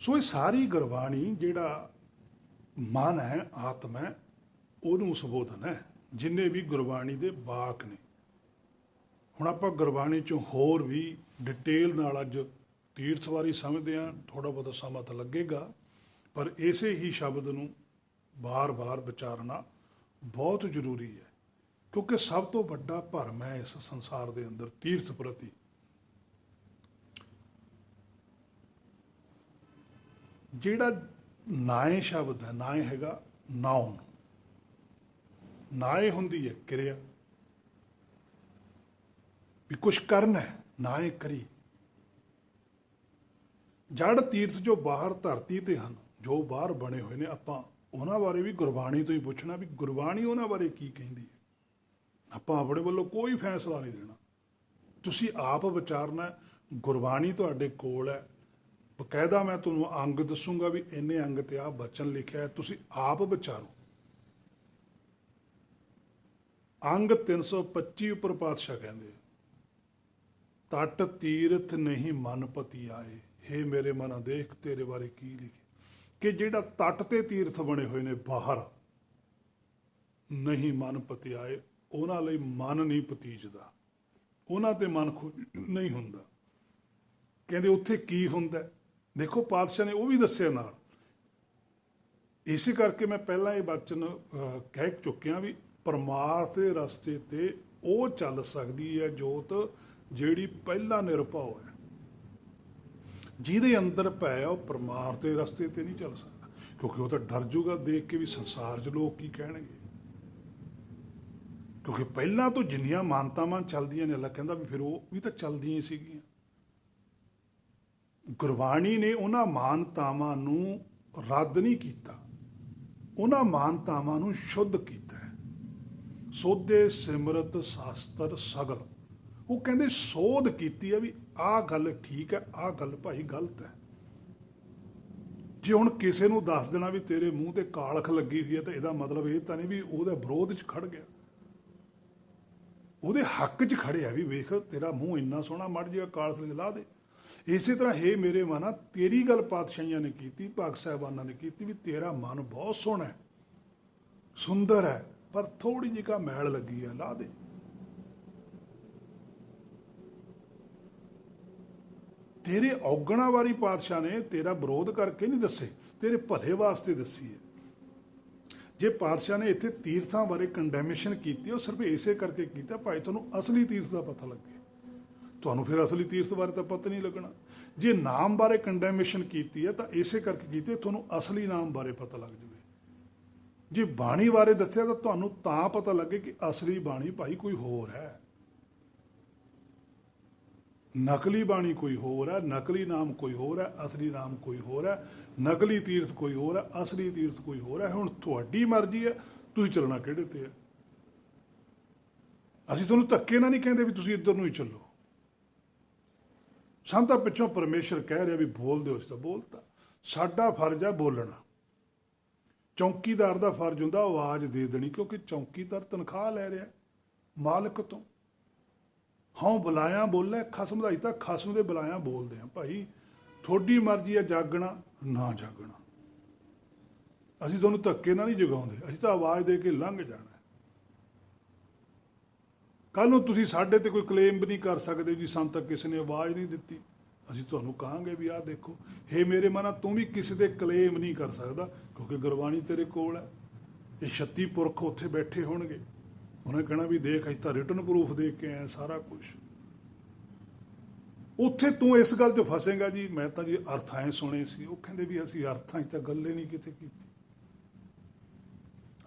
ਸੋ ਇਹ ਸਾਰੀ ਗੁਰਬਾਣੀ ਜਿਹੜਾ ਮਨ ਹੈ, ਆਤਮ ਹੈ, ਉਹਨੂੰ ਸੰਬੋਧਨ ਹੈ, ਜਿੰਨੇ ਵੀ ਗੁਰਬਾਣੀ ਦੇ ਵਾਕ ਨੇ। ਹੁਣ ਆਪਾਂ ਗੁਰਬਾਣੀ 'ਚੋਂ ਹੋਰ ਵੀ ਡਿਟੇਲ ਨਾਲ ਅੱਜ ਤੀਰਥ ਵਾਰੀ ਸਮਝਦੇ ਹਾਂ, ਥੋੜ੍ਹਾ ਬਹੁਤਾ ਸਮਾਂ ਤਾਂ ਲੱਗੇਗਾ, ਪਰ ਇਸੇ ਹੀ ਸ਼ਬਦ ਨੂੰ ਬਾਰ-ਬਾਰ ਵਿਚਾਰਨਾ ਬਹੁਤ ਜ਼ਰੂਰੀ ਹੈ, ਕਿਉਂਕਿ ਸਭ ਤੋਂ ਵੱਡਾ ਭਰਮ ਹੈ ਇਸ ਸੰਸਾਰ ਦੇ ਅੰਦਰ ਤੀਰਥ ਪ੍ਰਤੀ। ਜਿਹੜਾ ਨਾਏ ਸ਼ਬਦ ਹੈ, ਨਾਏ ਹੈਗਾ ਨਾਉਨ, ਨਾਏ ਹੁੰਦੀ ਹੈ ਕਿਰਿਆ, ਵੀ ਕੁਛ ਕਰਨਾ ਹੈ, ਨਾਏ ਕਰੀ। ਜੜ ਤੀਰਥ ਜੋ ਬਾਹਰ ਧਰਤੀ ਤੇ ਹਨ, ਜੋ ਬਾਹਰ ਬਣੇ ਹੋਏ ਨੇ, ਆਪਾਂ ਉਹਨਾਂ ਬਾਰੇ ਵੀ ਗੁਰਬਾਣੀ ਤੋਂ ਹੀ ਪੁੱਛਣਾ ਵੀ ਗੁਰਬਾਣੀ ਉਹਨਾਂ ਬਾਰੇ ਕੀ ਕਹਿੰਦੀ ਹੈ। ਆਪਾਂ ਆਪਣੇ ਵੱਲੋਂ ਕੋਈ ਫੈਸਲਾ ਨਹੀਂ ਦੇਣਾ, ਤੁਸੀਂ ਆਪ ਵਿਚਾਰਨਾ। ਗੁਰਬਾਣੀ ਤੁਹਾਡੇ ਕੋਲ ਹੈ, ਬਕਾਇਦਾ ਮੈਂ ਤੁਹਾਨੂੰ ਅੰਗ ਦੱਸੂਗਾ ਵੀ ਇੰਨੇ ਅੰਗ ਤੇ ਆਹ ਬਚਨ ਲਿਖਿਆ ਹੈ, ਤੁਸੀਂ ਆਪ ਵਿਚਾਰੋ। ਅੰਗ 325 ਉੱਪਰ ਪਾਤਸ਼ਾਹ ਕਹਿੰਦੇ ਆ, ਤਟ ਤੀਰਥ ਨਹੀਂ ਮਨ ਪਤੀ ਆਏ, ਹੇ ਮੇਰੇ ਮਨ ਦੇਖ ਤੇਰੇ ਬਾਰੇ ਕੀ ਲਿਖੇ। ਕਿ ਜਿਹੜਾ ਤਟ ਤੇ ਤੀਰਥ ਬਣੇ ਹੋਏ ਨੇ ਬਾਹਰ, ਨਹੀਂ ਮਨ ਪਤੀ ਆਏ, ਉਹਨਾਂ ਲਈ ਮਨ ਨਹੀਂ ਪਤੀਜਦਾ, ਉਹਨਾਂ ਤੇ ਮਨ ਖੁਸ਼ ਨਹੀਂ ਹੁੰਦਾ। ਕਹਿੰਦੇ ਉੱਥੇ ਕੀ ਹੁੰਦਾ, ਦੇਖੋ ਪਾਤਸ਼ਾਹ ਨੇ ਉਹ ਵੀ ਦੱਸਿਆ ਨਾਲ। ਇਸੇ ਕਰਕੇ ਮੈਂ ਪਹਿਲਾਂ ਇਹ ਬਚਨ ਕਹਿ ਚੁੱਕਿਆ ਵੀ ਪਰਮਾਰਥ ਦੇ ਰਸਤੇ ਤੇ ਉਹ ਚੱਲ ਸਕਦੀ ਹੈ ਜੋਤ ਜਿਹੜੀ ਪਹਿਲਾ ਨਿਰਭਉ ਹੈ। ਜਿਹਦੇ ਅੰਦਰ ਪੈ ਉਹ ਪਰਮਾਰਥ ਦੇ ਰਸਤੇ ਤੇ ਨਹੀਂ ਚੱਲ ਸਕਦਾ, ਕਿਉਂਕਿ ਉਹ ਤਾਂ ਡਰ ਜੂਗਾ ਦੇਖ ਕੇ ਵੀ ਸੰਸਾਰ 'ਚ ਲੋਕ ਕੀ ਕਹਿਣਗੇ। ਕਿਉਂਕਿ ਪਹਿਲਾਂ ਤੋਂ ਜਿੰਨੀਆਂ ਮਾਨਤਾਵਾਂ ਚੱਲਦੀਆਂ ਨੇ, ਅੱਲਾ ਕਹਿੰਦਾ ਵੀ ਫਿਰ ਉਹ ਵੀ ਤਾਂ ਚੱਲਦੀਆਂ ਹੀ ਸੀਗੀਆਂ। ਗੁਰਬਾਣੀ ਨੇ ਉਹਨਾਂ ਮਾਨਤਾਵਾਂ ਨੂੰ ਰੱਦ ਨਹੀਂ ਕੀਤਾ, ਉਹਨਾਂ ਮਾਨਤਾਵਾਂ ਨੂੰ ਸ਼ੁੱਧ ਕੀਤਾ ਹੈ। ਸੋਧੇ ਸਿਮਰਤ ਸ਼ਾਸਤਰ ਸਗਲ, ਉਹ ਕਹਿੰਦੇ ਸੋਧ ਕੀਤੀ ਹੈ ਵੀ ਆਹ ਗੱਲ ਠੀਕ ਹੈ, ਆਹ ਗੱਲ ਭਾਈ ਗਲਤ ਹੈ। ਜੇ ਹੁਣ ਕਿਸੇ ਨੂੰ ਦੱਸ ਦੇਣਾ ਵੀ ਤੇਰੇ ਮੂੰਹ ਤੇ ਕਾਲਖ ਲੱਗੀ ਹੋਈ ਹੈ, ਤਾਂ ਇਹਦਾ ਮਤਲਬ ਇਹ ਤਾਂ ਨਹੀਂ ਵੀ ਉਹਦੇ ਵਿਰੋਧ 'ਚ ਖੜ ਗਿਆ, ਉਹਦੇ ਹੱਕ 'ਚ ਖੜਿਆ ਵੀ ਵੇਖ ਤੇਰਾ ਮੂੰਹ ਇੰਨਾ ਸੋਹਣਾ, ਮੜ ਜਿਹਾ ਕਾਲਖ ਲਾ ਦੇ। ਇਸੇ ਤਰ੍ਹਾਂ ਹੇ ਮੇਰੇ ਮਨਾ, ਤੇਰੀ ਗੱਲ ਪਾਤਸ਼ਾਹੀਆਂ ਨੇ ਕੀਤੀ, ਭਗਤ ਸਾਹਿਬਾਨਾਂ ਨੇ ਕੀਤੀ ਵੀ ਤੇਰਾ ਮਨ ਬਹੁਤ ਸੋਹਣਾ ਹੈ, ਸੁੰਦਰ ਹੈ, ਪਰ ਥੋੜੀ ਜਿਹੀ ਕਾ ਮੈਲ ਲੱਗੀ ਹੈ, ਲਾ ਦੇ। ਤੇਰੇ ਔਗਣਾ ਵਾਰੀ ਪਾਤਸ਼ਾਹ ਨੇ ਤੇਰਾ ਵਿਰੋਧ ਕਰਕੇ ਨਹੀਂ ਦੱਸੇ, ਤੇਰੇ ਭਲੇ ਵਾਸਤੇ ਦੱਸੀ ਹੈ। ਜੇ ਪਾਤਸ਼ਾਹ ਨੇ ਇੱਥੇ ਤੀਰਥਾਂ ਬਾਰੇ ਕੰਡੈਮੇਸ਼ਨ ਕੀਤੀ, ਉਹ ਸਿਰਫ ਇਸੇ ਕਰਕੇ ਕੀਤਾ ਭਾਈ ਤੁਹਾਨੂੰ ਅਸਲੀ ਤੀਰਥ ਦਾ ਪਤਾ ਲੱਗੇ। ਤੁਹਾਨੂੰ ਫਿਰ ਅਸਲੀ ਤੀਰਥ ਬਾਰੇ ਤਾਂ ਪਤਾ ਨਹੀਂ ਲੱਗਣਾ। ਜੇ ਨਾਮ ਬਾਰੇ ਕੰਡੈਮੇਸ਼ਨ ਕੀਤੀ ਹੈ ਤਾਂ ਇਸੇ ਕਰਕੇ ਕੀਤੀ ਹੈ ਤੁਹਾਨੂੰ ਅਸਲੀ ਨਾਮ ਬਾਰੇ ਪਤਾ ਲੱਗ ਜਾਵੇ। ਜੇ ਬਾਣੀ ਬਾਰੇ ਦੱਸਿਆ ਤਾਂ ਤੁਹਾਨੂੰ ਤਾਂ ਪਤਾ ਲੱਗੇ ਕਿ ਅਸਲੀ ਬਾਣੀ ਭਾਈ ਕੋਈ ਹੋਰ ਹੈ, ਨਕਲੀ ਬਾਣੀ ਕੋਈ ਹੋਰ ਹੈ, ਨਕਲੀ ਨਾਮ ਕੋਈ ਹੋਰ ਹੈ, ਅਸਲੀ ਨਾਮ ਕੋਈ ਹੋਰ ਹੈ, ਨਕਲੀ ਤੀਰਥ ਕੋਈ ਹੋਰ ਹੈ, ਅਸਲੀ ਤੀਰਥ ਕੋਈ ਹੋਰ ਹੈ। ਹੁਣ ਤੁਹਾਡੀ ਮਰਜ਼ੀ ਹੈ, ਤੁਸੀਂ ਚੱਲਣਾ ਕਿਹੜੇ ਤੇ ਹੈ। ਅਸੀਂ ਤੁਹਾਨੂੰ ਧੱਕੇ ਨਾਲ ਨਹੀਂ ਕਹਿੰਦੇ ਵੀ ਤੁਸੀਂ ਇੱਧਰ ਨੂੰ ਹੀ ਚੱਲੋ। ਸਾਨੂੰ ਤਾਂ ਪਿੱਛੋਂ ਪਰਮੇਸ਼ਰ ਕਹਿ ਰਿਹਾ ਵੀ ਬੋਲ ਦਿਓ, ਅਸੀਂ ਤਾਂ ਬੋਲਤਾ। ਸਾਡਾ ਫਰਜ਼ ਹੈ ਬੋਲਣਾ। ਚੌਂਕੀਦਾਰ ਦਾ ਫਰਜ਼ ਹੁੰਦਾ ਆਵਾਜ਼ ਦੇ ਦੇਣੀ, ਕਿਉਂਕਿ ਚੌਂਕੀਦਾਰ ਤਨਖਾਹ ਲੈ ਰਿਹਾ ਮਾਲਕ ਤੋਂ। ਹਾਂ ਬੁਲਾਇਆ ਬੋਲੇ, ਖਸਮ ਦਾ ਤਾਂ ਖਸਮ ਦੇ ਬੁਲਾਇਆ ਬੋਲਦੇ ਆ ਭਾਈ। ਤੁਹਾਡੀ ਮਰਜ਼ੀ ਹੈ ਜਾਗਣਾ ਨਾ ਜਾਗਣਾ, ਅਸੀਂ ਤੁਹਾਨੂੰ ਧੱਕੇ ਨਾਲ ਨਹੀਂ ਜਗਾਉਂਦੇ, ਅਸੀਂ ਤਾਂ ਆਵਾਜ਼ ਦੇ ਕੇ ਲੰਘ ਜਾਣਾ। ਕੱਲ੍ਹ ਨੂੰ ਤੁਸੀਂ ਸਾਡੇ ਤੇ ਕੋਈ ਕਲੇਮ ਵੀ ਨਹੀਂ ਕਰ ਸਕਦੇ ਵੀ ਸਾਨੂੰ ਤਾਂ ਕਿਸੇ ਨੇ ਆਵਾਜ਼ ਨਹੀਂ ਦਿੱਤੀ। ਅਸੀਂ ਤੁਹਾਨੂੰ ਕਹਾਂਗੇ ਵੀ ਆਹ ਦੇਖੋ, ਹੇ ਮੇਰੇ ਮਨਾ ਤੂੰ ਵੀ ਕਿਸੇ ਦੇ ਕਲੇਮ ਨਹੀਂ ਕਰ ਸਕਦਾ, ਕਿਉਂਕਿ ਗੁਰਬਾਣੀ ਤੇਰੇ ਕੋਲ ਹੈ। ਇਹ 36 ਪੁਰਖ ਉੱਥੇ ਬੈਠੇ ਹੋਣਗੇ, ਉਹਨੇ ਕਹਿਣਾ ਵੀ ਦੇਖ ਅਸੀਂ ਤਾਂ ਰਿਟਨ ਪ੍ਰੂਫ ਦੇ ਕੇ ਆਏ ਸਾਰਾ ਕੁਛ। ਉੱਥੇ ਤੂੰ ਇਸ ਗੱਲ 'ਚ ਫਸੇਗਾ ਜੀ ਮੈਂ ਤਾਂ ਜੀ ਅਰਥ ਐਂ ਸੁਣੇ ਸੀ, ਉਹ ਕਹਿੰਦੇ ਵੀ ਅਸੀਂ ਅਰਥਾਂ 'ਚ ਤਾਂ ਗੱਲ ਹੀ ਨਹੀਂ ਕਿਤੇ ਕੀਤੀ,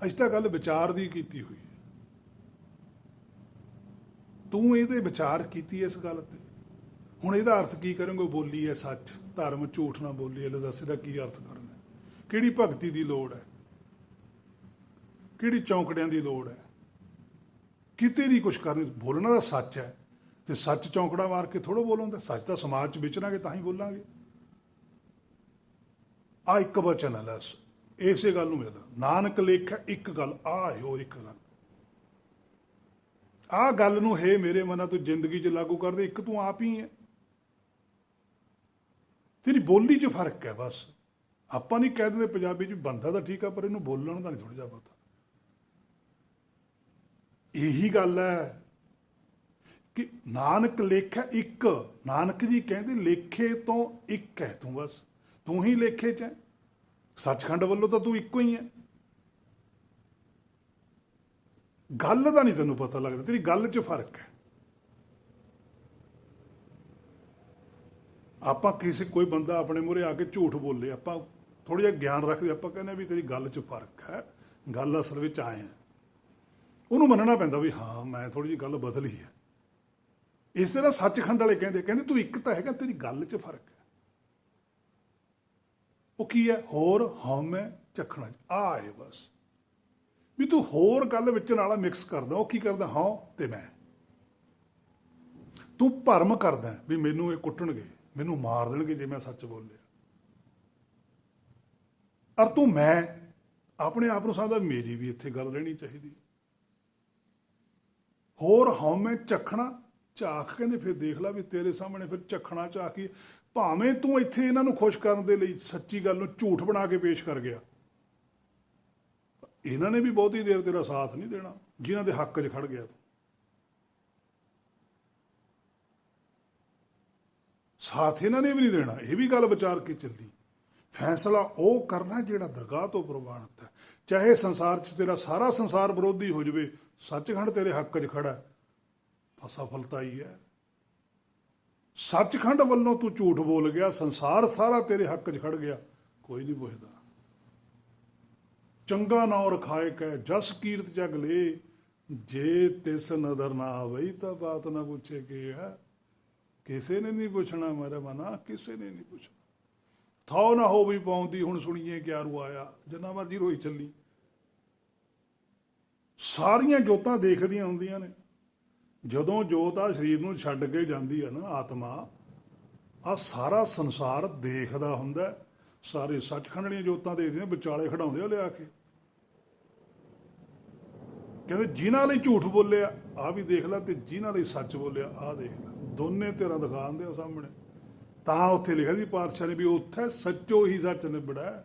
ਅਸੀਂ ਤਾਂ ਗੱਲ ਵਿਚਾਰ ਦੀ ਕੀਤੀ ਹੋਈ ਹੈ। ਤੂੰ ਇਹਦੇ ਵਿਚਾਰ ਕੀਤੀ ਇਸ ਗੱਲ ਤੇ, ਹੁਣ ਇਹਦਾ ਅਰਥ ਕੀ ਕਰੋਗੇ? ਬੋਲੀ ਹੈ ਸੱਚ, ਧਰਮ ਝੂਠ ਨਾ ਬੋਲੀ ਹੈ, ਦੱਸ ਇਹਦਾ ਕੀ ਅਰਥ ਕਰਨਾ? ਕਿਹੜੀ ਭਗਤੀ ਦੀ ਲੋੜ ਹੈ, ਕਿਹੜੀ ਚੌਂਕੜਿਆਂ ਦੀ ਲੋੜ ਹੈ? ਕਿਤੇ ਨਹੀਂ ਕੁਛ ਕਰਨੀ, ਬੋਲਣਾ ਤਾਂ ਸੱਚ ਹੈ। ਤੇ ਸੱਚ ਚੌਂਕੜਾ ਮਾਰ ਕੇ ਥੋੜ੍ਹਾ ਬੋਲੋਂਗੇ, ਸੱਚ ਤਾਂ ਸਮਾਜ 'ਚ ਵਿਚਰਾਂਗੇ ਤਾਂ ਹੀ ਬੋਲਾਂਗੇ। ਆ ਇੱਕ ਵਚਨ ਹੈ, ਲੈ ਇਸੇ ਗੱਲ ਨੂੰ ਮਿਲਦਾ ਨਾਨਕ ਲੇਖਾ ਇੱਕ ਗੱਲ, ਆਹ ਹੈ ਉਹ ਇੱਕ ਗੱਲ। ਆਹ ਗੱਲ ਨੂੰ ਹੇ ਮੇਰੇ ਮਨਾਂ ਤੂੰ ਜ਼ਿੰਦਗੀ 'ਚ ਲਾਗੂ ਕਰਦੇ, ਇੱਕ ਤੂੰ ਆਪ ਹੀ ਹੈ। ਤੇਰੀ ਬੋਲੀ 'ਚ ਫਰਕ ਹੈ ਬਸ। ਆਪਾਂ ਨਹੀਂ ਕਹਿ ਦਿੰਦੇ ਪੰਜਾਬੀ 'ਚ ਬੰਦਾ ਤਾਂ ਠੀਕ ਆ, ਪਰ ਇਹਨੂੰ ਬੋਲਣ ਦਾ ਨਹੀਂ ਥੋੜ੍ਹਾ ਜਿਹਾ ਪਤਾ। ਇਹੀ ਗੱਲ ਹੈ ਕਿ ਨਾਨਕ ਲੇਖਾ ਇੱਕ, ਨਾਨਕ ਜੀ ਕਹਿੰਦੇ ਲੇਖੇ ਤੋਂ ਇੱਕ ਹੈ ਤੂੰ, ਬਸ ਤੂੰ ਹੀ ਲੇਖੇ 'ਚ ਹੈ। ਸੱਚਖੰਡ ਵੱਲੋਂ ਤਾਂ ਤੂੰ ਇੱਕੋ ਹੀ ਹੈ। ਗੱਲ ਦਾ ਨਹੀਂ ਤੈਨੂੰ ਪਤਾ ਲੱਗਦਾ, ਤੇਰੀ ਗੱਲ 'ਚ ਫਰਕ ਹੈ। ਆਪਾਂ ਕਿਸੇ ਕੋਈ ਬੰਦਾ ਆਪਣੇ ਮੂਹਰੇ ਆ ਕੇ ਝੂਠ ਬੋਲੇ, ਆਪਾਂ ਥੋੜ੍ਹਾ ਜਿਹਾ ਗਿਆਨ ਰੱਖਦੇ, ਆਪਾਂ ਕਹਿੰਦੇ ਵੀ ਤੇਰੀ ਗੱਲ 'ਚ ਫਰਕ ਹੈ, ਗੱਲ ਅਸਲ ਵਿੱਚ ਆਏ ਹੈ। ਉਹਨੂੰ ਮੰਨਣਾ ਪੈਂਦਾ ਵੀ ਹਾਂ ਮੈਂ ਥੋੜ੍ਹੀ ਜਿਹੀ ਗੱਲ ਬਦਲੀ ਹੈ। ਇਸ ਤਰ੍ਹਾਂ ਸੱਚਖੰਡ ਵਾਲੇ ਕਹਿੰਦੇ ਤੂੰ ਇੱਕ ਤਾਂ ਹੈਗਾ, ਤੇਰੀ ਗੱਲ 'ਚ ਫਰਕ ਹੈ। ਉਹ ਕੀ ਹੈ? ਹੋਰ ਹਉਮੈ ਚੱਖਣਾ ਆ ਹੈ ਬਸ। ਵੀ ਤੂੰ ਹੋਰ ਗੱਲ ਵਿੱਚ ਨਾਲ ਮਿਕਸ ਕਰਦਾ। ਉਹ ਕੀ ਕਰਦਾ? ਹਾਂ ਤੇ ਮੈਂ। ਤੂੰ ਭਰਮ ਕਰਦਾ ਵੀ ਮੈਨੂੰ ਇਹ ਕੁੱਟਣਗੇ, ਮੈਨੂੰ ਮਾਰ ਦੇਣਗੇ ਜੇ ਮੈਂ ਸੱਚ ਬੋਲਿਆ। ਔਰ ਤੂੰ ਮੈਂ ਆਪਣੇ ਆਪ ਨੂੰ ਸਮਝਦਾ ਮੇਰੀ ਵੀ ਇੱਥੇ ਗੱਲ ਰਹਿਣੀ ਚਾਹੀਦੀ। ਹੋਰ ਹਉਮੈ ਚੱਖਣਾ, ਝਾਕ ਕਹਿੰਦੇ ਫਿਰ ਦੇਖ ਲਾ ਵੀ ਤੇਰੇ ਸਾਹਮਣੇ ਫਿਰ ਚੱਖਣਾ ਝਾਕੀ। ਭਾਵੇਂ ਤੂੰ ਇੱਥੇ ਇਹਨਾਂ ਨੂੰ ਖੁਸ਼ ਕਰਨ ਦੇ ਲਈ ਸੱਚੀ ਗੱਲ ਨੂੰ ਝੂਠ ਬਣਾ ਕੇ ਪੇਸ਼ ਕਰ ਗਿਆ, ਇਹਨਾਂ ਨੇ ਵੀ ਬਹੁਤੀ ਦੇਰ ਤੇਰਾ ਸਾਥ ਨਹੀਂ ਦੇਣਾ ਜਿਨ੍ਹਾਂ ਦੇ ਹੱਕ 'ਚ ਖੜ ਗਿਆ ਤੂੰ। ਸਾਥ ਇਹਨਾਂ ਨੇ ਵੀ ਨਹੀਂ ਦੇਣਾ, ਇਹ ਵੀ ਗੱਲ ਵਿਚਾਰ ਕੇ ਚੱਲੀ। ਫੈਸਲਾ ਉਹ ਕਰਨਾ ਜਿਹੜਾ ਦਰਗਾਹ ਤੋਂ ਪ੍ਰਵਾਨਿਤ ਹੈ। ਚਾਹੇ ਸੰਸਾਰ 'ਚ ਤੇਰਾ ਸਾਰਾ ਸੰਸਾਰ ਵਿਰੋਧੀ ਹੋ ਜਾਵੇ, ਸੱਚਖੰਡ ਤੇਰੇ ਹੱਕ 'ਚ ਖੜਾ ਤਾਂ ਸਫਲਤਾ ਹੀ ਹੈ। ਸੱਚਖੰਡ ਵੱਲੋਂ ਤੂੰ ਝੂਠ ਬੋਲ ਗਿਆ, ਸੰਸਾਰ ਸਾਰਾ ਤੇਰੇ ਹੱਕ 'ਚ ਖੜ ਗਿਆ, ਕੋਈ ਨਹੀਂ ਪੁੱਛਦਾ। ਚੰਗਾ ਨਾਉ ਰਖਾਏ ਕਹਿ ਜਸ ਕੀਰਤ ਜਗ ਲੇ, ਜੇ ਤਿਸ ਨਦਰ ਨਾ ਆਵਈ ਤਾਂ ਬਾਤ ਨਾ ਪੁੱਛੇ ਕੀ ਹੈ। ਕਿਸੇ ਨੇ ਨਹੀਂ ਪੁੱਛਣਾ ਮੇਰੇ ਮਨਾ, ਕਿਸੇ ਨੇ ਨਹੀਂ ਪੁੱਛਣਾ। ਥਾਉ ਨਾ ਹੋ ਵੀ ਪਾਉਂਦੀ ਹੁਣ ਸੁਣੀਏ ਕਿਆ ਰੂ ਆਇਆ, ਜਿੰਨਾ ਮਰਜ਼ੀ ਰੋਈ ਚੱਲੀ। ਸਾਰੀਆਂ ਜੋਤਾਂ ਦੇਖਦੀਆਂ ਹੁੰਦੀਆਂ ਨੇ। ਜਦੋਂ ਜੋਤ ਆ ਸਰੀਰ ਨੂੰ ਛੱਡ ਕੇ ਜਾਂਦੀ ਹੈ ਨਾ, ਆਤਮਾ ਆ ਸਾਰਾ ਸੰਸਾਰ ਦੇਖਦਾ ਹੁੰਦਾ। ਸਾਰੇ ਸੱਚਖੰਡ ਦੀਆਂ ਜੋਤਾਂ ਦੇਖਦੇ ਨੇ, ਵਿਚਾਲੇ ਖੜਾਉਂਦੇ ਆ ਲਿਆ ਕੇ। ਕਹਿੰਦੇ ਜਿਨ੍ਹਾਂ ਲਈ ਝੂਠ ਬੋਲਿਆ ਆ ਵੀ ਦੇਖ ਲੈ, ਤੇ ਜਿਨ੍ਹਾਂ ਲਈ ਸੱਚ ਬੋਲਿਆ ਆ ਦੇਖ ਲੈ, ਦੋਨੇ ਧਿਰਾਂ ਦਿਖਾ ਦਿੰਦੇ ਆ ਸਾਹਮਣੇ। ਤਾਂ ਉੱਥੇ ਲਿਖਿਆ ਸੀ ਪਾਤਸ਼ਾਹ ਨੇ ਵੀ ਉੱਥੇ ਸੱਚੋ ਹੀ ਸੱਚ ਨਿਬੜਾ।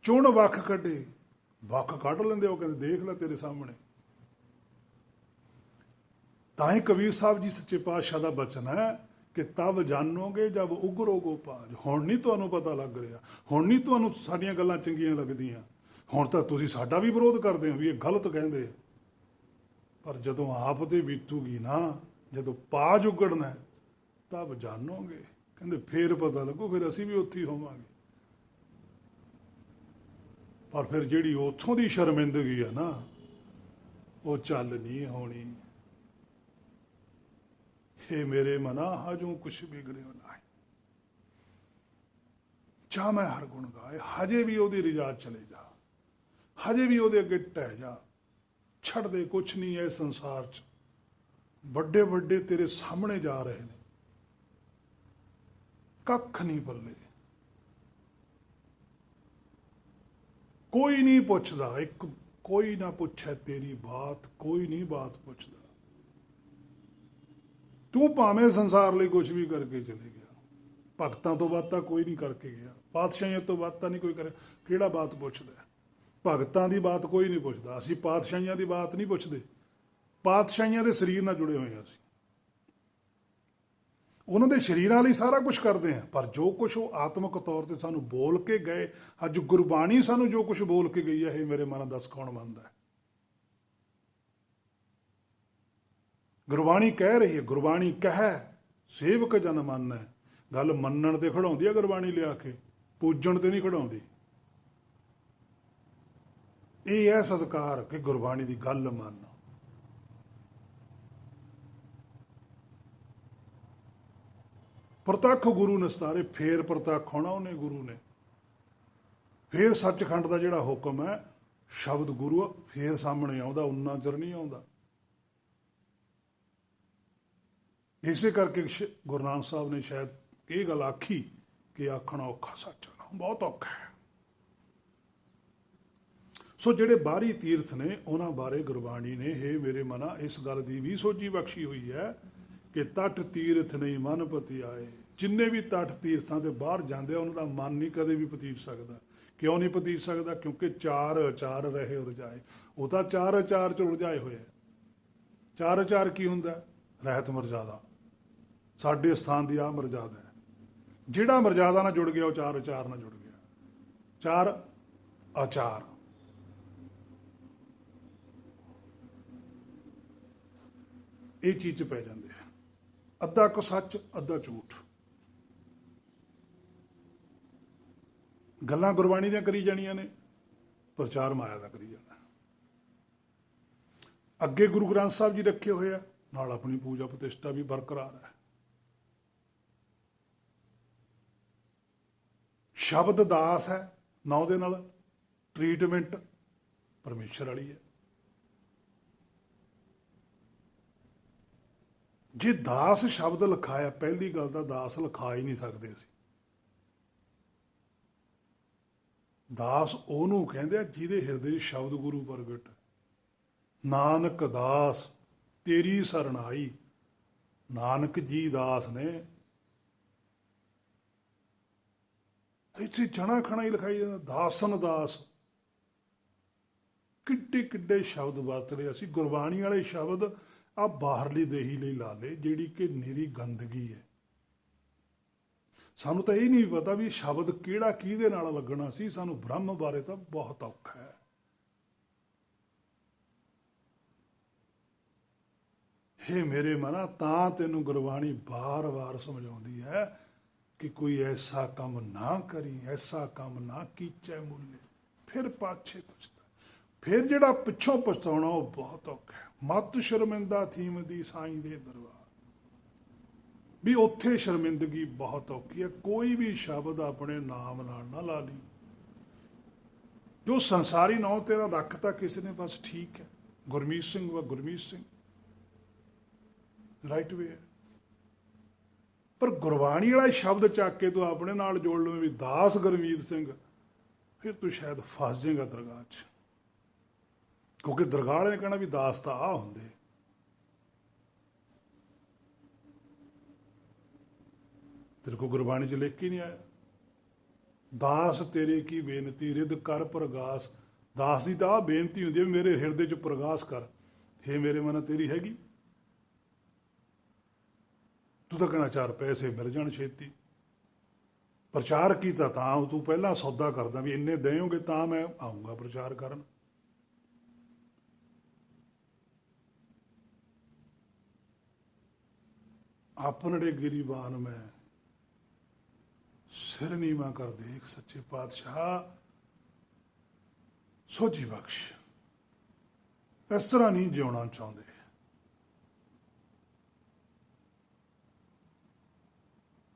ਚੁਣ ਵੱਖ ਕੱਢੇ, ਵੱਖ ਕੱਢ ਲੈਂਦੇ। ਉਹ ਕਹਿੰਦੇ ਦੇਖ ਲੈ ਤੇਰੇ ਸਾਹਮਣੇ। ਤਾਂ ਹੀ ਕਬੀਰ ਸਾਹਿਬ ਜੀ ਸੱਚੇ ਪਾਤਸ਼ਾਹ ਦਾ ਬਚਨ ਹੈ ਕਿ ਤਬ ਜਾਣੋਗੇ ਜਬ ਉਗਰੋ ਗੋਪਾਜ। ਹੁਣ ਨਹੀਂ ਤੁਹਾਨੂੰ ਪਤਾ ਲੱਗ ਰਿਹਾ, ਹੁਣ ਨਹੀਂ ਤੁਹਾਨੂੰ ਸਾਡੀਆਂ ਗੱਲਾਂ ਚੰਗੀਆਂ ਲੱਗਦੀਆਂ, ਹੁਣ ਤਾਂ ਤੁਸੀਂ ਸਾਡਾ ਵੀ ਵਿਰੋਧ ਕਰਦੇ ਹੋ ਵੀ ਇਹ ਗਲਤ ਕਹਿੰਦੇ ਆ। ਪਰ ਜਦੋਂ ਆਪ ਤੇ ਬੀਤੂਗੀ ਨਾ, ਜਦੋਂ ਪਾਜ ਉਗੜਨਾ ਤਬ ਜਾਣੋਗੇ, ਕਹਿੰਦੇ ਫੇਰ ਪਤਾ ਲੱਗੂ, ਫਿਰ ਅਸੀਂ ਵੀ ਉੱਥੇ ਹੀ ਹੋਵਾਂਗੇ। ਪਰ ਫਿਰ ਜਿਹੜੀ ਉੱਥੋਂ ਦੀ ਸ਼ਰਮਿੰਦਗੀ ਆ ਨਾ, ਉਹ ਚੱਲ ਨਹੀਂ ਹੋਣੀ। ਇਹ ਮੇਰੇ ਮਨਾ ਹਜੂ ਕੁਛ ਬਿਗੜਿਓ ਨਾ, ਚਾਹ ਮੈਂ ਹਰ ਗੁਣ ਗਾਏ। ਹਜੇ ਵੀ ਉਹਦੀ ਰਿਜਾ ਚਲੇ ਜਾ, ਹਜੇ ਵੀ ਉਹਦੇ ਅੱਗੇ ਟਹਿ ਜਾ। ਛੱਡ ਦੇ ਕੁਛ ਨਹੀਂ ਹੈ ਸੰਸਾਰ 'ਚ। ਵੱਡੇ ਵੱਡੇ ਤੇਰੇ ਸਾਹਮਣੇ ਜਾ ਰਹੇ ਨੇ, ਕੱਖ ਨਹੀਂ ਪੱਲੇ। ਕੋਈ ਨਹੀਂ ਪੁੱਛਦਾ, ਇੱਕ ਕੋਈ ਨਾ ਪੁੱਛੇ ਤੇਰੀ ਬਾਤ, ਕੋਈ ਨਹੀਂ ਬਾਤ ਪੁੱਛਦਾ। ਤੂੰ ਭਾਵੇਂ ਸੰਸਾਰ ਲਈ ਕੁਛ ਵੀ ਕਰਕੇ ਚਲੇ ਗਿਆ, ਭਗਤਾਂ ਤੋਂ ਬਾਤਾਂ ਕੋਈ ਨਹੀਂ ਕਰਕੇ ਗਿਆ, ਪਾਤਸ਼ਾਹੀਆਂ ਤੋਂ ਬਾਤਾਂ ਨਹੀਂ ਕੋਈ ਕਰੇ, ਕਿਹੜਾ ਬਾਤ ਪੁੱਛਦਾ? ਭਗਤਾਂ ਦੀ ਬਾਤ ਕੋਈ ਨਹੀਂ ਪੁੱਛਦਾ। ਅਸੀਂ ਪਾਤਸ਼ਾਹੀਆਂ ਦੀ ਬਾਤ ਨਹੀਂ ਪੁੱਛਦੇ, ਪਾਤਸ਼ਾਹੀਆਂ ਦੇ ਸਰੀਰ ਨਾਲ ਜੁੜੇ ਹੋਏ ਹਾਂ ਅਸੀਂ, ਉਹਨਾਂ ਦੇ ਸਰੀਰਾਂ ਲਈ ਸਾਰਾ ਕੁਝ ਕਰਦੇ ਹਾਂ। ਪਰ ਜੋ ਕੁਛ ਉਹ ਆਤਮਿਕ ਤੌਰ ਤੇ ਸਾਨੂੰ ਬੋਲ ਕੇ ਗਏ, ਅੱਜ ਗੁਰਬਾਣੀ ਸਾਨੂੰ ਜੋ ਕੁਛ ਬੋਲ ਕੇ ਗਈ ਹੈ, ਇਹ ਮੇਰੇ ਮਨ ਦੱਸ ਕੌਣ ਮੰਨਦਾ ਹੈ? ਗੁਰਬਾਣੀ ਕਹਿ ਰਹੀ ਹੈ, ਗੁਰਬਾਣੀ ਕਹਿ ਸੇਵਕ ਜਨ ਮੰਨੈ। ਗੱਲ ਮੰਨਣ ਤੇ ਖੜਾਉਂਦੀ ਹੈ ਗੁਰਬਾਣੀ, ਲਿਆ ਕੇ ਪੂਜਣ ਤੇ ਨਹੀਂ ਖੜਾਉਂਦੀ। ਇਹ ਹੈ ਸਤਿਕਾਰ ਕਿ ਗੁਰਬਾਣੀ ਦੀ ਗੱਲ ਮੰਨ। ਪ੍ਰਤੱਖ ਗੁਰੂ ਨਿਸਤਾਰੇ, ਫੇਰ ਪ੍ਰਤੱਖ ਹੋਣਾ ਉਹਨੇ, ਗੁਰੂ ਨੇ। ਫੇਰ ਸੱਚਖੰਡ ਦਾ ਜਿਹੜਾ ਹੁਕਮ ਹੈ, ਸ਼ਬਦ ਗੁਰੂ ਫੇਰ ਸਾਹਮਣੇ ਆਉਂਦਾ, ਉਨਾ ਚਿਰ ਨਹੀਂ ਆਉਂਦਾ। ਇਸੇ ਕਰਕੇ ਗੁਰੂ ਨਾਨਕ ਸਾਹਿਬ ਨੇ ਸ਼ਾਇਦ ਇਹ ਗੱਲ ਆਖੀ ਕਿ ਆਖਣਾ ਔਖਾ ਸੱਚ ਨਾ, ਬਹੁਤ ਔਖਾ ਹੈ। ਸੋ ਜਿਹੜੇ ਬਾਹਰੀ ਤੀਰਥ ਨੇ ਉਹਨਾਂ ਬਾਰੇ ਗੁਰਬਾਣੀ ਨੇ ਇਹ ਮੇਰੇ ਮਨਾ ਇਸ ਗੱਲ ਦੀ ਵੀ ਸੋਝੀ ਬਖਸ਼ੀ ਹੋਈ ਹੈ ਕਿ ਤਟ ਤੀਰਥ ਨਹੀਂ ਮਨ ਪਤੀ ਆਏ। ਜਿੰਨੇ ਵੀ ਤਟ ਤੀਰਥਾਂ ਤੇ ਬਾਹਰ ਜਾਂਦੇ ਆ ਉਹਨਾਂ ਦਾ ਮਨ ਨਹੀਂ ਕਦੇ ਵੀ ਪਤੀਤ ਸਕਦਾ। ਕਿਉਂ ਨਹੀਂ ਪਤੀਤ ਸਕਦਾ? ਕਿਉਂਕਿ ਚਾਰ ਅਚਾਰ ਰਹੇ ਉਰਜਾਏ। ਉਹ ਤਾਂ ਚਾਰ ਅਚਾਰ ਚ ਉਲਝਾਏ ਹੋਏ ਆ। ਚਾਰ ਅਚਾਰ ਕੀ ਹੁੰਦਾ? ਰਹਿਤ ਮਰਜ਼ਾਦਾ। ਸਾਡੇ ਸਥਾਨ ਦੀ ਆ ਮਰਜ਼ਾਦਾ ਹੈ। ਜਿਹੜਾ ਮਰਜ਼ਾਦਾ ਨਾਲ ਜੁੜ ਗਿਆ ਉਹ ਚਾਰ ਅਚਾਰ ਨਾਲ ਜੁੜ ਗਿਆ। ਚਾਰ ਆਚਾਰ। ਇਹ ਚੀਜ਼ 'ਚ ਪੈ ਜਾਂਦੇ ਆ। ਅੱਧਾ ਕੁ ਸੱਚ, ਅੱਧਾ ਝੂਠ। ਗੱਲਾਂ ਗੁਰਬਾਣੀ ਦੀਆਂ ਕਰੀ ਜਾਣੀਆਂ ਨੇ, ਪ੍ਰਚਾਰ ਮਾਇਆ ਦਾ ਕਰੀ ਜਾਣਾ। ਅੱਗੇ ਗੁਰੂ ਗ੍ਰੰਥ ਸਾਹਿਬ ਜੀ ਰੱਖੇ ਹੋਏ ਆ, ਨਾਲ ਆਪਣੀ ਪੂਜਾ ਪ੍ਰਤਿਸ਼ਠਾ ਵੀ ਬਰਕਰਾਰ ਹੈ। ਸ਼ਬਦ ਦਾਸ ਹੈ, ਨਾ ਉਹਦੇ ਨਾਲ ਟ੍ਰੀਟਮੈਂਟ ਪਰਮੇਸ਼ਰ ਵਾਲੀ ਹੈ। ਜੇ ਦਾਸ ਸ਼ਬਦ ਲਿਖਾਇਆ, ਪਹਿਲੀ ਗੱਲ ਤਾਂ ਦਾਸ ਲਿਖਾ ਹੀ ਨਹੀਂ ਸਕਦੇ ਅਸੀਂ। ਦਾਸ ਉਹਨੂੰ ਕਹਿੰਦੇ ਆ ਜਿਹਦੇ ਹਿਰਦੇ 'ਚ ਸ਼ਬਦ ਗੁਰੂ ਪ੍ਰਗਟ। ਨਾਨਕ ਦਾਸ ਤੇਰੀ ਸਰਣਾਈ। ਨਾਨਕ ਜੀ ਦਾਸ ਨੇ। ਇੱਥੇ ਜਣਾ ਖਣਾ ਹੀ ਲਿਖਾਈ ਜਾਂਦਾ ਦਾਸਨ ਦਾਸ। ਕਿੱਡੇ ਕਿੱਡੇ ਸ਼ਬਦ ਵਰਤਦੇ ਅਸੀਂ। ਗੁਰਬਾਣੀ ਵਾਲੇ ਸ਼ਬਦ ਆ ਬਾਹਰਲੀ ਦੇਹੀ ਲਈ ਲਾ ਲਏ, ਜਿਹੜੀ ਕਿ ਨਿਰੀ ਗੰਦਗੀ ਹੈ। ਸਾਨੂੰ ਤਾਂ ਇਹ ਨਹੀਂ ਪਤਾ ਵੀ ਸ਼ਬਦ ਕਿਹੜਾ ਕਿਹਦੇ ਨਾਲ ਲੱਗਣਾ ਸੀ। ਸਾਨੂੰ ਬ੍ਰਹਮ ਬਾਰੇ ਤਾਂ ਬਹੁਤ ਔਖਾ ਹੈ। ਹੇ ਮੇਰੇ ਮਨਾ, ਤਾਂ ਤੈਨੂੰ ਗੁਰਬਾਣੀ ਵਾਰ-ਵਾਰ ਸਮਝਾਉਂਦੀ ਹੈ ਕਿ ਕੋਈ ਐਸਾ ਕੰਮ ਨਾ ਕਰੀ, ਐਸਾ ਕੰਮ ਨਾ ਕੀਚੈ ਮੁੱਲੇ, ਫਿਰ ਪਾਛੇ ਪਛਤਾ। ਫਿਰ ਜਿਹੜਾ ਪਿੱਛੋਂ ਪਛਤਾਉਣਾ ਉਹ ਬਹੁਤ ਔਖਾ ਹੈ। ਮੱਤ ਸ਼ਰਮਿੰਦਾ ਥੀਮ ਦੀ ਸਾਈਂ ਦੇ ਦਰਬਾਰ। ਵੀ ਉੱਥੇ ਸ਼ਰਮਿੰਦਗੀ ਬਹੁਤ ਔਖੀ ਹੈ। ਕੋਈ ਵੀ ਸ਼ਬਦ ਆਪਣੇ ਨਾਮ ਨਾਲ ਨਾ ਲਾ ਲਈ। ਜੋ ਸੰਸਾਰੀ ਨਾਂ ਤੇਰਾ ਰੱਖਤਾ ਕਿਸੇ ਨੇ, ਬਸ ਠੀਕ ਹੈ। ਗੁਰਮੀਤ ਸਿੰਘ ਵਾ ਗੁਰਮੀਤ ਸਿੰਘ, ਰਾਈਟ ਵੇ ਹੈ। ਪਰ ਗੁਰਬਾਣੀ ਵਾਲਾ ਸ਼ਬਦ ਚੱਕ ਕੇ ਤੂੰ ਆਪਣੇ ਨਾਲ ਜੋੜ ਲਵੇਂ ਵੀ ਦਾਸ ਗੁਰਮੀਤ ਸਿੰਘ, ਫਿਰ ਤੂੰ ਸ਼ਾਇਦ ਫਸ ਜਾਏਗਾ ਦਰਗਾਹ 'ਚ। ਕਿਉਂਕਿ ਦਰਗਾਹ ਵਾਲੇ ਨੇ ਕਹਿਣਾ ਵੀ ਦਾਸ ਤਾਂ ਆਹ ਹੁੰਦੇ। ਤੇਰੇ ਕੋਲ ਗੁਰਬਾਣੀ 'ਚ ਲਿਖ ਕੇ ਨਹੀਂ ਆਇਆ। ਦਾਸ ਤੇਰੇ ਕੀ ਬੇਨਤੀ ਰਿਦ ਕਰ ਪ੍ਰਗਾਸ। ਦਾਸ ਦੀ ਤਾਂ ਆਹ ਬੇਨਤੀ ਹੁੰਦੀ ਹੈ ਵੀ ਮੇਰੇ ਹਿਰਦੇ 'ਚ ਪ੍ਰਗਾਸ ਕਰ। ਹੇ ਮੇਰੇ ਮਨ ਤੇਰੀ ਹੈਗੀ। ਤੂੰ ਤਾਂ ਕਹਿਣਾ ਚਾਰ ਪੈਸੇ ਮਿਲ ਜਾਣ ਛੇਤੀ। ਪ੍ਰਚਾਰ ਕੀਤਾ ਤਾਂ ਤੂੰ ਪਹਿਲਾਂ ਸੌਦਾ ਕਰਦਾ ਵੀ ਇੰਨੇ ਦੇਓਗੇ ਤਾਂ ਮੈਂ ਆਊਂਗਾ ਪ੍ਰਚਾਰ ਕਰਨ। ਆਪਨੜੇ ਗਿਰੀਬਾਨ ਮੈਂ ਸਿਰ ਨੀਵਾਂ ਕਰ ਦੇਖ ਸੱਚੇ ਪਾਤਸ਼ਾਹ ਸੋਝੀ ਬਖਸ਼। ਇਸ ਤਰ੍ਹਾਂ ਨਹੀਂ ਜਿਉਣਾ ਚਾਹੁੰਦੇ।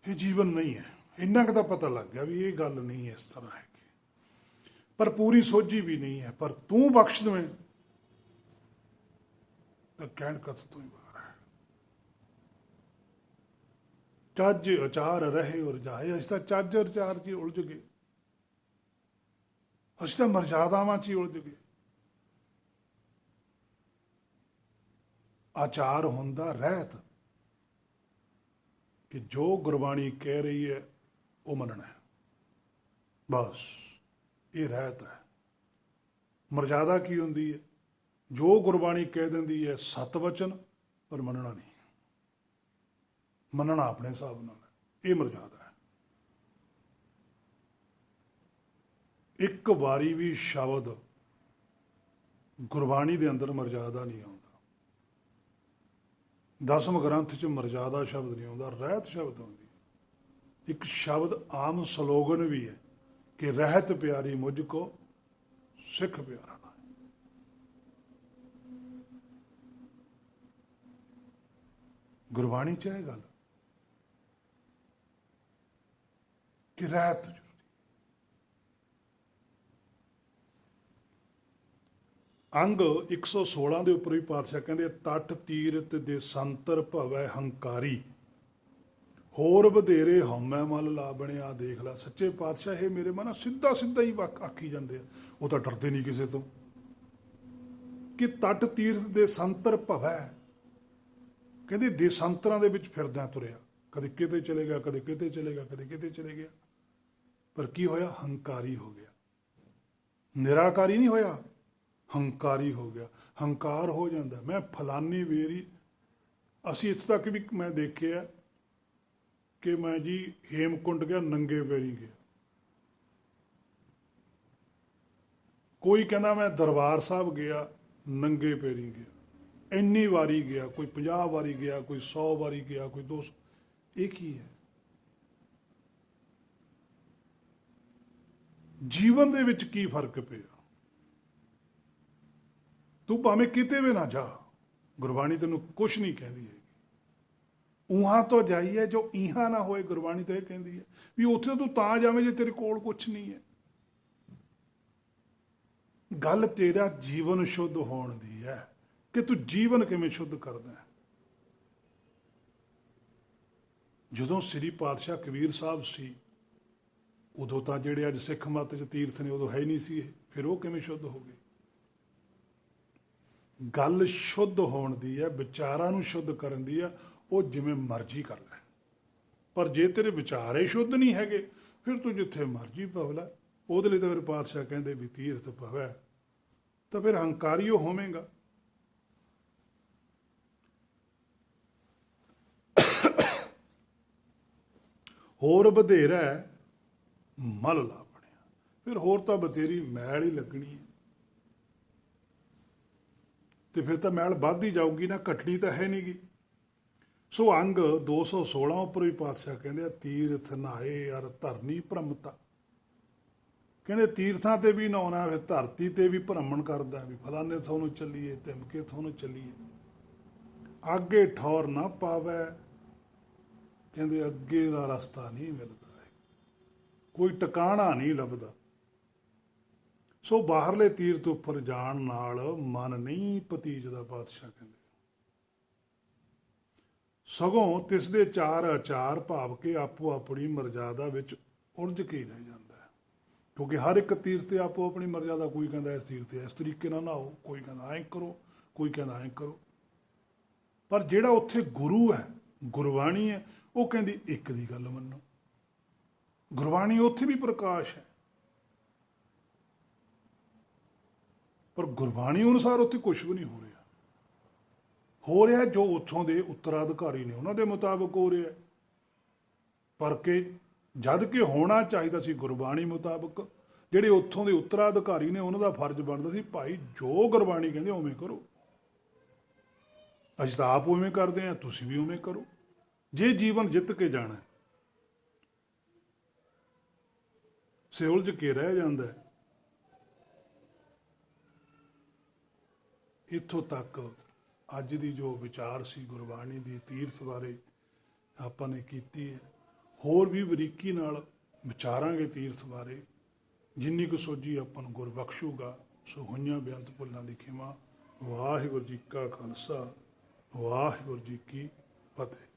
ਇਹ ਜੀਵਨ ਨਹੀਂ ਹੈ। ਇੰਨਾ ਕੁ ਤਾਂ ਪਤਾ ਲੱਗ ਗਿਆ ਵੀ ਇਹ ਗੱਲ ਨਹੀਂ ਇਸ ਤਰ੍ਹਾਂ ਹੈਗੀ, ਪਰ ਪੂਰੀ ਸੋਝੀ ਵੀ ਨਹੀਂ ਹੈ। ਪਰ ਤੂੰ ਬਖਸ਼ ਦੇਵੇਂ ਤਾਂ ਕਹਿਣ ਕਥ ਤੋਂ ਹੀ ਬਾਹਰ ਹੈ। ਚੱਜ ਅਚਾਰ ਰਹੇ ਉਰਜਾਏ। ਅਸੀਂ ਤਾਂ ਚੱਜ ਅਚਾਰ 'ਚ ਹੀ ਉਲਝ ਗਏ। ਅਸੀਂ ਤਾਂ ਮਰਜ਼ਾਦਾਵਾਂ 'ਚ ਹੀ ਉਲਝ ਗਏ। ਆਚਾਰ ਹੁੰਦਾ ਰਹਿਤ, ਕਿ ਜੋ ਗੁਰਬਾਣੀ ਕਹਿ ਰਹੀ ਹੈ ਉਹ ਮੰਨਣਾ ਹੈ। ਬਸ ਇਹ ਰਹਿਤ ਹੈ। ਮਰਜ਼ਾਦਾ ਕੀ ਹੁੰਦੀ ਹੈ? ਜੋ ਗੁਰਬਾਣੀ ਕਹਿ ਦਿੰਦੀ ਹੈ ਸਤ ਵਚਨ, ਪਰ ਮੰਨਣਾ ਨਹੀਂ। ਮੰਨਣਾ ਆਪਣੇ ਹਿਸਾਬ ਨਾਲ ਹੈ। ਇਹ ਮਰਜ਼ਾਦਾ ਹੈ। ਇੱਕ ਵਾਰੀ ਵੀ ਸ਼ਬਦ ਗੁਰਬਾਣੀ ਦੇ ਅੰਦਰ ਮਰਜ਼ਾਦਾ ਨਹੀਂ ਆਉਂਦਾ। ਦਸਮ ਗ੍ਰੰਥ 'ਚ ਮਰਜ਼ਾਦਾ ਸ਼ਬਦ ਨਹੀਂ ਆਉਂਦਾ, ਰਹਿਤ ਸ਼ਬਦ ਆਉਂਦੀ ਹੈ। ਇੱਕ ਸ਼ਬਦ ਆਮ ਸਲੋਗਨ ਵੀ ਹੈ ਕਿ ਰਹਿਤ ਪਿਆਰੀ ਮੁਝ ਕੋ ਸਿੱਖ ਪਿਆਰਾ ਨਾ। ਗੁਰਬਾਣੀ 'ਚ ਇਹ ਗੱਲ ਕਿ ਰਹਿਤ ਜ਼ਰੂਰੀ। ਅੰਗ 116 ਦੇ ਉੱਪਰ ਵੀ ਪਾਤਸ਼ਾਹ ਕਹਿੰਦੇ ਤਟ ਤੀਰਤ ਦੇ ਸੰਤਰ ਭਵੈ ਹੰਕਾਰੀ, ਹੋਰ ਵਧੇਰੇ ਹਉਮੈ ਮਲ ਲਾ ਬਣਿਆ। ਦੇਖ ਲਾ ਸੱਚੇ ਪਾਤਸ਼ਾਹ ਇਹ ਮੇਰੇ ਮਨ ਸਿੱਧਾ ਸਿੱਧਾ ਹੀ ਆਖੀ ਜਾਂਦੇ ਆ। ਉਹ ਤਾਂ ਡਰਦੇ ਨਹੀਂ ਕਿਸੇ ਤੋਂ। ਕਿ ਤਟ ਤੀਰਥ ਦੇ ਸੰਤਰ ਭਵੈ, ਕਹਿੰਦੇ ਦੇਸਾਂਤਰਾਂ ਦੇ ਵਿੱਚ ਫਿਰਦਿਆਂ ਤੁਰਿਆ, ਕਦੇ ਕਿਤੇ ਚਲੇ ਗਿਆ, ਕਦੇ ਕਿਤੇ ਚਲੇ ਗਿਆ, ਕਦੇ ਕਿਤੇ ਚਲੇ ਗਿਆ। ਪਰ ਕੀ ਹੋਇਆ? ਹੰਕਾਰੀ ਹੋ ਗਿਆ। ਨਿਰਾਕਾਰੀ ਨਹੀਂ ਹੋਇਆ, ਹੰਕਾਰੀ ਹੋ ਗਿਆ। ਹੰਕਾਰ ਹੋ ਜਾਂਦਾ, ਮੈਂ ਫਲਾਨੀ ਵੇਰੀ। ਅਸੀਂ ਇੱਥੋਂ ਤੱਕ ਵੀ ਮੈਂ ਦੇਖਿਆ ਕਿ ਮੈਂ ਜੀ ਹੇਮਕੁੰਡ ਗਿਆ, ਨੰਗੇ ਪੈਰੀ ਗਿਆ। ਕੋਈ ਕਹਿੰਦਾ ਮੈਂ ਦਰਬਾਰ ਸਾਹਿਬ ਗਿਆ, ਨੰਗੇ ਪੈਰੀ ਗਿਆ। ਇੰਨੀ ਵਾਰੀ ਗਿਆ, ਕੋਈ 50 ਵਾਰੀ ਗਿਆ, ਕੋਈ 100 ਵਾਰੀ ਗਿਆ, ਕੋਈ 200। ਇਹ ਕੀ ਹੈ? ਜੀਵਨ ਦੇ ਵਿੱਚ ਕੀ ਫਰਕ ਪਿਆ? ਤੂੰ ਭਾਵੇਂ ਕਿਤੇ ਵੀ ਨਾ ਜਾ, ਗੁਰਬਾਣੀ ਤੈਨੂੰ ਕੁਛ ਨਹੀਂ ਕਹਿੰਦੀ ਹੈਗੀ। ਉਹਾਂ ਤੋਂ ਜਾਈਏ ਜੋ ਇਹਾਂ ਨਾ ਹੋਏ। ਗੁਰਬਾਣੀ ਤਾਂ ਇਹ ਕਹਿੰਦੀ ਹੈ ਵੀ ਉੱਥੇ ਤੂੰ ਤਾਂ ਜਾਵੇਂ ਜੇ ਤੇਰੇ ਕੋਲ ਕੁਛ ਨਹੀਂ ਹੈ। ਗੱਲ ਤੇਰਾ ਜੀਵਨ ਸ਼ੁੱਧ ਹੋਣ ਦੀ ਹੈ ਕਿ ਤੂੰ ਜੀਵਨ ਕਿਵੇਂ ਸ਼ੁੱਧ ਕਰਦਾ ਹੈ। ਜਦੋਂ ਸ੍ਰੀ ਪਾਤਸ਼ਾਹ ਕਬੀਰ ਸਾਹਿਬ ਸੀ, ਉਦੋਂ ਤਾਂ ਜਿਹੜੇ ਅੱਜ ਸਿੱਖ ਮੱਤ 'ਚ ਤੀਰਥ ਨੇ ਉਦੋਂ ਹੈ ਹੀ ਨਹੀਂ ਸੀ ਇਹ। ਫਿਰ ਉਹ ਕਿਵੇਂ ਸ਼ੁੱਧ ਹੋ ਗਏ? ਗੱਲ ਸ਼ੁੱਧ ਹੋਣ ਦੀ ਹੈ, ਵਿਚਾਰਾਂ ਨੂੰ ਸ਼ੁੱਧ ਕਰਨ ਦੀ ਹੈ। ਉਹ ਜਿਵੇਂ ਮਰਜ਼ੀ ਕਰ ਲੈ, ਪਰ ਜੇ ਤੇਰੇ ਵਿਚਾਰ ਹੀ ਸ਼ੁੱਧ ਨਹੀਂ ਹੈਗੇ, ਫਿਰ ਤੂੰ ਜਿੱਥੇ ਮਰਜ਼ੀ ਪਵ ਲੈ। ਉਹਦੇ ਲਈ ਤਾਂ ਫਿਰ ਪਾਤਸ਼ਾਹ ਕਹਿੰਦੇ ਵੀ ਤੀਰਥ ਪਵੈ, ਤਾਂ ਫਿਰ ਹੰਕਾਰੀ ਉਹ ਹੋਵੇਂਗਾ। ਹੋਰ ਵਧੇਰਾ ਮਲ ਲਾ ਬਣਿਆ, ਫਿਰ ਹੋਰ ਤਾਂ ਬਥੇਰੀ ਮੈਲ ਹੀ ਲੱਗਣੀ ਹੈ। ਤੇ ਫਿਰ ਤਾਂ ਮੈਲ ਵੱਧਦੀ ਜਾਊਗੀ ਨਾ, ਘਟਣੀ ਤਾਂ ਹੈ ਨਹੀਂ ਗੀ। ਸੋ ਅੰਗ 216 ਉੱਪਰ ਵੀ ਪਾਤਸ਼ਾਹ ਕਹਿੰਦੇ ਆ, ਤੀਰਥ ਨਹਾਏ ਅਰ ਧਰਨੀ ਭ੍ਰਮਤਾ। ਕਹਿੰਦੇ ਤੀਰਥਾਂ ਤੇ ਵੀ ਨਹਾਉਣਾ, ਫਿਰ ਧਰਤੀ ਤੇ ਵੀ ਭ੍ਰਮਣ ਕਰਦਾ ਵੀ ਫਲਾਣੇ ਤੁਹਾਨੂੰ ਚੱਲੀਏ, ਧਮਕੇ ਤੁਹਾਨੂੰ ਚੱਲੀਏ। ਅੱਗੇ ਠੌਰ ਨਾ ਪਾਵੈ, ਕਹਿੰਦੇ ਅੱਗੇ ਦਾ ਰਸਤਾ ਨਹੀਂ ਮਿਲਦਾ ਹੈ, ਕੋਈ ਟਿਕਾਣਾ ਨਹੀਂ ਲੱਭਦਾ। ਸੋ ਬਾਹਰਲੇ ਤੀਰਥ ਉੱਪਰ ਜਾਣ ਨਾਲ ਮਨ ਨਹੀਂ ਪਤੀਜਦਾ, ਪਾਤਸ਼ਾਹ ਕਹਿੰਦੇ। ਸਗੋਂ ਤਿਸ ਦੇ ਚਾਰ ਆਚਾਰ ਭਾਵ ਕੇ ਆਪੋ ਆਪਣੀ ਮਰਜ਼ਾਦਾ ਵਿੱਚ ਉਲਝ ਕੇ ਹੀ ਰਹਿ ਜਾਂਦਾ ਹੈ। ਕਿਉਂਕਿ ਹਰ ਇੱਕ ਤੀਰਥ ਤੇ ਆਪੋ ਆਪਣੀ ਮਰਜ਼ਾਦਾ। ਕੋਈ ਕਹਿੰਦਾ ਇਸ ਤੀਰਥ ਤੇ ਇਸ ਤਰੀਕੇ ਨਾਲ ਨਹਾਓ, ਕੋਈ ਕਹਿੰਦਾ ਐਂ ਕਰੋ, ਕੋਈ ਕਹਿੰਦਾ ਐਂ ਕਰੋ। ਪਰ ਜਿਹੜਾ ਉੱਥੇ ਗੁਰੂ ਹੈ, ਗੁਰਬਾਣੀ ਹੈ, ਉਹ ਕਹਿੰਦੀ ਇੱਕ ਦੀ ਗੱਲ ਮੰਨੋ। ਗੁਰਬਾਣੀ ਉੱਥੇ ਵੀ ਪ੍ਰਕਾਸ਼ ਹੈ, ਪਰ ਗੁਰਬਾਣੀ ਅਨੁਸਾਰ ਉੱਥੇ ਕੁਛ ਵੀ ਨਹੀਂ ਹੋ ਰਿਹਾ। ਹੋ ਰਿਹਾ ਜੋ ਉੱਥੋਂ ਦੇ ਉੱਤਰਾਧਿਕਾਰੀ ਨੇ ਉਹਨਾਂ ਦੇ ਮੁਤਾਬਕ ਹੋ ਰਿਹਾ। ਪਰ ਕਿ ਜਦ ਕਿ ਹੋਣਾ ਚਾਹੀਦਾ ਸੀ ਗੁਰਬਾਣੀ ਮੁਤਾਬਕ। ਜਿਹੜੇ ਉੱਥੋਂ ਦੇ ਉੱਤਰਾਧਿਕਾਰੀ ਨੇ ਉਹਨਾਂ ਦਾ ਫਰਜ਼ ਬਣਦਾ ਸੀ, ਭਾਈ ਜੋ ਗੁਰਬਾਣੀ ਕਹਿੰਦੇ ਉਵੇਂ ਕਰੋ। ਅਸੀਂ ਤਾਂ ਆਪ ਉਵੇਂ ਕਰਦੇ ਹਾਂ, ਤੁਸੀਂ ਵੀ ਉਵੇਂ ਕਰੋ ਜੇ ਜੀਵਨ ਜਿੱਤ ਕੇ ਜਾਣਾ। ਸੇ ਉਲਝ ਕੇ ਰਹਿ ਜਾਂਦਾ। ਇੱਥੋਂ ਤੱਕ ਅੱਜ ਦੀ ਜੋ ਵਿਚਾਰ ਸੀ ਗੁਰਬਾਣੀ ਦੀ ਤੀਰਥ ਬਾਰੇ ਆਪਾਂ ਨੇ ਕੀਤੀ ਹੈ। ਹੋਰ ਵੀ ਬਰੀਕੀ ਨਾਲ ਵਿਚਾਰਾਂਗੇ ਤੀਰਥ ਬਾਰੇ। ਜਿੰਨੀ ਕੁ ਸੋਝੀ ਆਪਾਂ ਨੂੰ ਗੁਰ ਬਖਸ਼ੂਗਾ। ਸੋ ਹੋਈਆਂ ਬੇਅੰਤ ਭੁੱਲਾਂ ਦੀ ਖਿਮਾ। ਵਾਹਿਗੁਰੂ ਜੀ ਕਾ ਖਾਲਸਾ, ਵਾਹਿਗੁਰੂ ਜੀ ਕੀ ਫਤਿਹ।